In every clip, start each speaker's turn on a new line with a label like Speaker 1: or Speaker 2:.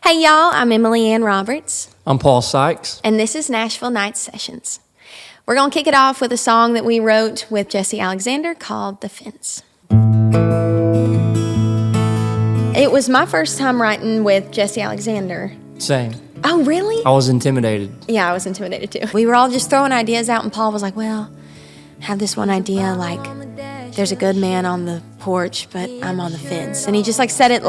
Speaker 1: Hey y'all, I'm Emily Ann Roberts.
Speaker 2: I'm Paul Sykes.
Speaker 1: And this is Nashville Night Sessions. We're going to kick it off with a song that we wrote with Jesse Alexander called The Fence. It was my first time writing with Jesse Alexander.
Speaker 2: Same.
Speaker 1: Oh, really?
Speaker 2: I was intimidated.
Speaker 1: Yeah, I was intimidated too. We were all just throwing ideas out, and Paul was like, well, I have this one idea, like, there's a good man on the porch, but I'm on the fence. And he just said it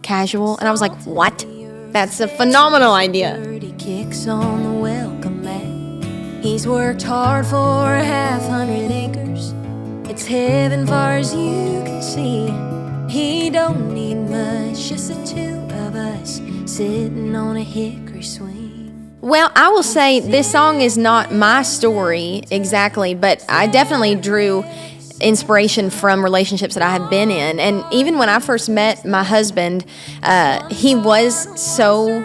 Speaker 1: casual, and I was like, what? That's a phenomenal idea.
Speaker 3: He kicks on the welcome mat. He's worked hard for 500 acres. It's heaven far as you can see. He don't need much, just the two of us sitting on a hickory swing.
Speaker 1: Well, I will say this song is not my story exactly, but I definitely drew inspiration from relationships that I have been in. And even when I first met my husband, he was so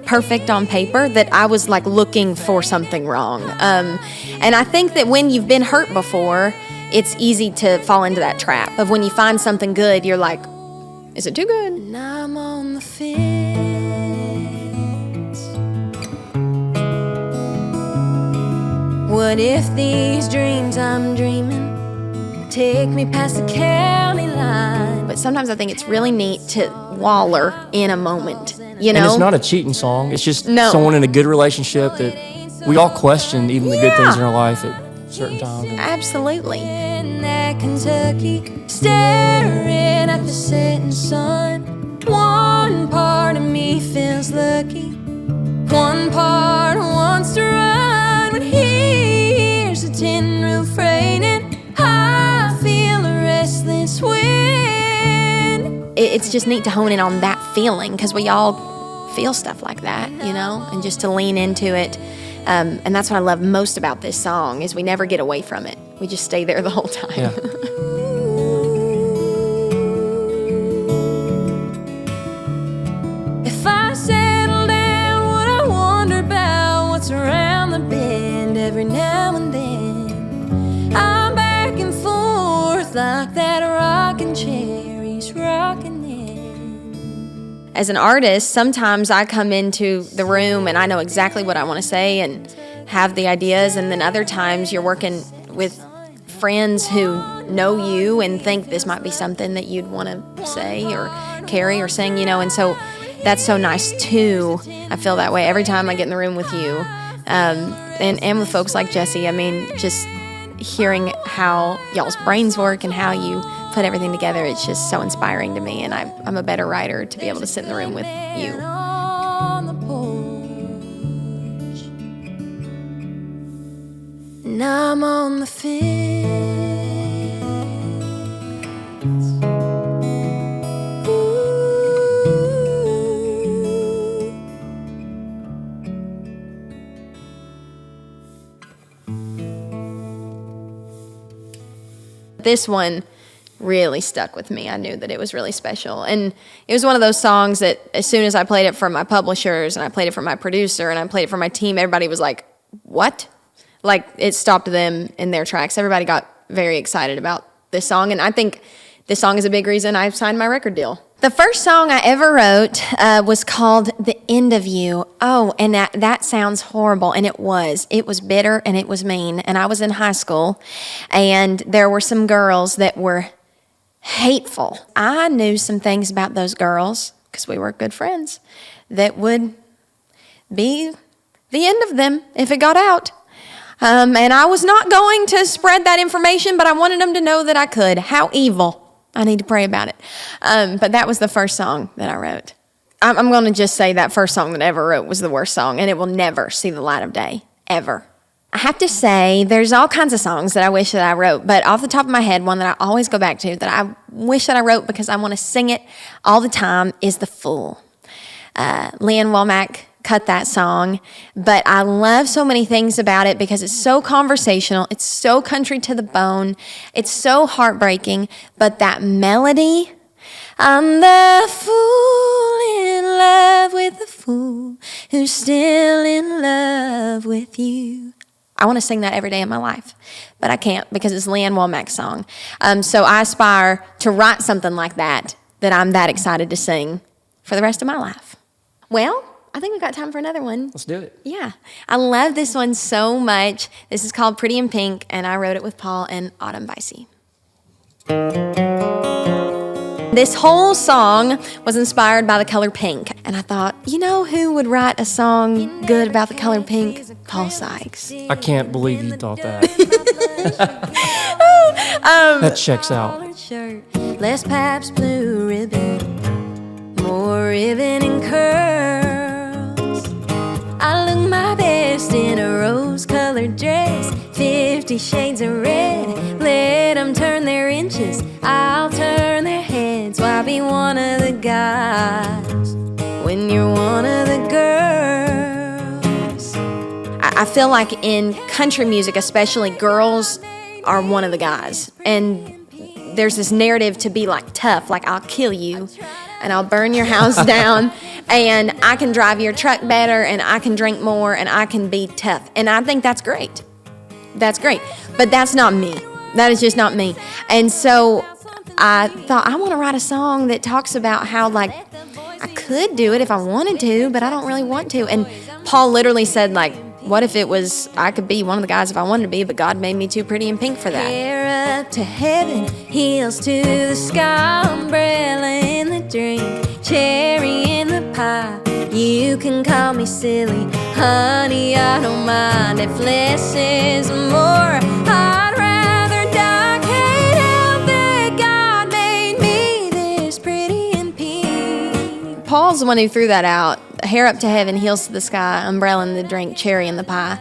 Speaker 1: perfect on paper that I was looking for something wrong. And I think that when you've been hurt before, it's easy to fall into that trap of when you find something good, you're like, is it too good?
Speaker 3: And I'm on the fence. What if these dreams I'm dreaming take me past the county line?
Speaker 1: But sometimes I think it's really neat to waller in a moment, you know?
Speaker 2: And it's not a cheating song. It's just someone in a good relationship that we all question even the good things in our life at certain times.
Speaker 1: Absolutely.
Speaker 3: In that Kentucky, staring at the setting sun. One part of me feels lucky. One part wants to run. When he hears the tin roof raining, I feel a restless wind.
Speaker 1: It's just neat to hone in on that feeling because we all feel stuff like that, you know, and just to lean into it. And that's what I love most about this song is we never get away from it. We just stay there the whole time.
Speaker 2: Yeah.
Speaker 3: If I settle down, would I wonder about what's around the bend every now and then? I'm back and forth like that rocking chair he's rocking in.
Speaker 1: As an artist, sometimes I come into the room and I know exactly what I want to say and have the ideas, and then other times you're working with friends who know you and think this might be something that you'd want to say or carry or sing, you know, and so that's so nice too. I feel that way every time I get in the room with you, and with folks like Jesse. I mean, just hearing how y'all's brains work and how you put everything together, it's just so inspiring to me, and I'm a better writer to be able to sit in the room with you.
Speaker 3: On the porch, and I'm on the fence.
Speaker 1: This one really stuck with me. I knew that it was really special. And it was one of those songs that as soon as I played it for my publishers and I played it for my producer and I played it for my team, everybody was like, what? It stopped them in their tracks. Everybody got very excited about this song. And I think this song is a big reason I signed my record deal. The first song I ever wrote was called The End of You. Oh, and that sounds horrible, and it was. It was bitter, and it was mean. And I was in high school, and there were some girls that were hateful. I knew some things about those girls, because we were good friends, that would be the end of them if it got out. And I was not going to spread that information, but I wanted them to know that I could. How evil. I need to pray about it. But that was the first song that I wrote. I'm going to just say that first song that I ever wrote was the worst song, and it will never see the light of day, ever. I have to say, there's all kinds of songs that I wish that I wrote, but off the top of my head, one that I always go back to that I wish that I wrote because I want to sing it all the time is The Fool. Leanne Womack cut that song, but I love so many things about it because it's so conversational, it's so country to the bone, it's so heartbreaking, but that melody, I'm the fool in love with the fool who's still in love with you. I want to sing that every day of my life, but I can't because it's Leanne Womack's song. So I aspire to write something like that I'm that excited to sing for the rest of my life. Well, I think we've got time for another one.
Speaker 2: Let's do it.
Speaker 1: Yeah. I love this one so much. This is called Pretty in Pink, and I wrote it with Paul and Autumn Vicey. This whole song was inspired by the color pink, and I thought, you know who would write a song good about the color pink? Paul Sykes.
Speaker 2: I can't believe you thought that. That checks out.
Speaker 3: Less Pabst Blue Ribbon, more ribbon and curls. I look my best in a rose-colored dress, 50 shades of red. Let them turn their inches, I'll turn their heads. Why be one of the guys when you're one of the girls?
Speaker 1: I feel like in country music, especially, girls are one of the guys. And there's this narrative to be like tough, like I'll kill you and I'll burn your house down and I can drive your truck better and I can drink more and I can be tough. And I think that's great. That's great. But that's not me. That is just not me. And so I thought I want to write a song that talks about how like I could do it if I wanted to, but I don't really want to. And Paul literally said like, what if it was, I could be one of the guys if I wanted to be, but God made me too pretty and pink for that.
Speaker 3: Hair up to heaven, heels to the sky, umbrella in the drink, cherry in the pie. You can call me silly, honey, I don't mind if less is more. I'd rather die, can't help that God made me this pretty and pink.
Speaker 1: Paul's the one who threw that out. Hair up to heaven, heels to the sky, umbrella in the drink, cherry in the pie.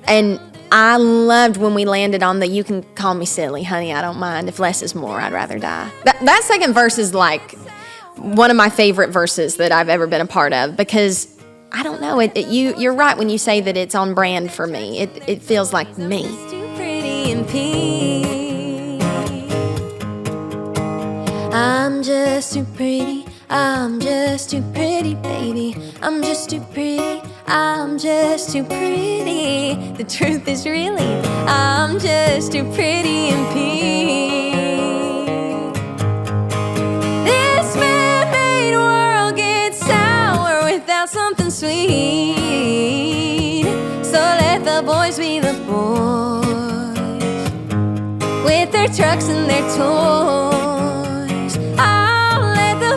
Speaker 1: And I loved when we landed on the you can call me silly, honey, I don't mind. If less is more, I'd rather die. That second verse is like one of my favorite verses that I've ever been a part of because, I don't know, you're right when you say that it's on brand for me. It feels like me.
Speaker 3: Too pretty and pink. I'm just too pretty. I'm just too pretty, baby. I'm just too pretty. I'm just too pretty. The truth is really, I'm just too pretty and pink. This man-made world gets sour without something sweet. So let the boys be the boys with their trucks and their toys.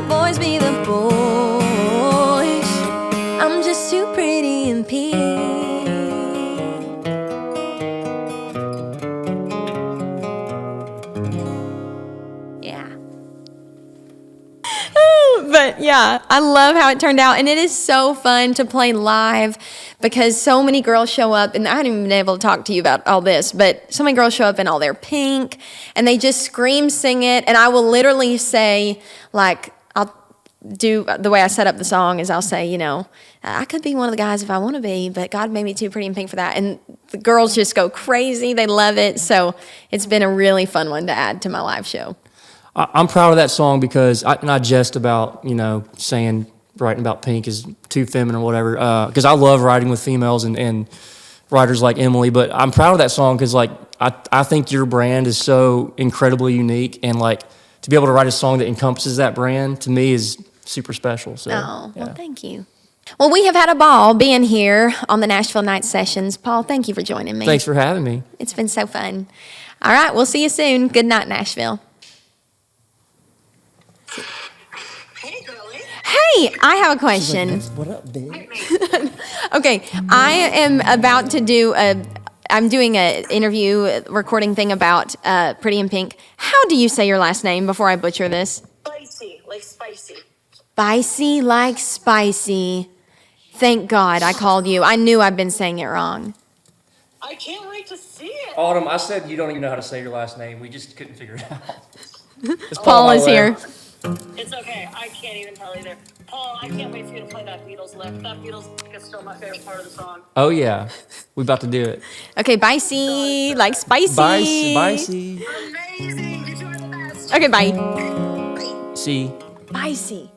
Speaker 3: Boys be the boys. I'm just too pretty and pink. Yeah.
Speaker 1: But yeah, I love how it turned out. And it is so fun to play live because so many girls show up, and I haven't even been able to talk to you about all this, but so many girls show up in all their pink and they just scream, sing it. And I will literally say, like, I'll do the way I set up the song is I'll say, you know, I could be one of the guys if I want to be, but God made me too pretty and pink for that. And the girls just go crazy. They love it. So it's been a really fun one to add to my live show.
Speaker 2: I'm proud of that song because I jest about, you know, saying writing about pink is too feminine or whatever, because I love writing with females and writers like Emily, but I'm proud of that song because, like, I think your brand is so incredibly unique, and, like, to be able to write a song that encompasses that brand, to me, is super special. So,
Speaker 1: well, thank you. Well, we have had a ball being here on the Nashville Night Sessions. Paul, thank you for joining me.
Speaker 2: Thanks for having me.
Speaker 1: It's been so fun. All right, we'll see you soon. Good night, Nashville.
Speaker 4: Hey, girlie.
Speaker 1: Hey, I have a question.
Speaker 2: What up, babe?
Speaker 1: Okay, I am about to do I'm doing an interview recording thing about Pretty in Pink. How do you say your last name before I butcher this?
Speaker 4: Spicy, like spicy.
Speaker 1: Spicy like spicy. Thank God I called you. I knew I'd been saying it wrong.
Speaker 4: I can't wait to see it.
Speaker 2: Autumn, I said you don't even know how to say your last name. We just couldn't figure it out. It's
Speaker 1: Paul
Speaker 2: by
Speaker 1: is
Speaker 2: the way.
Speaker 1: here.
Speaker 4: It's okay. I can't even tell either. Paul, I can't wait for you to play that Beatles lick. That Beatles lick is still my favorite part of the song.
Speaker 2: Oh, yeah. We about to do it.
Speaker 1: Okay, spicy like spicy.
Speaker 2: Spicy.
Speaker 4: Amazing. You two are the best.
Speaker 1: Okay, bye.
Speaker 2: See.
Speaker 1: Spicy.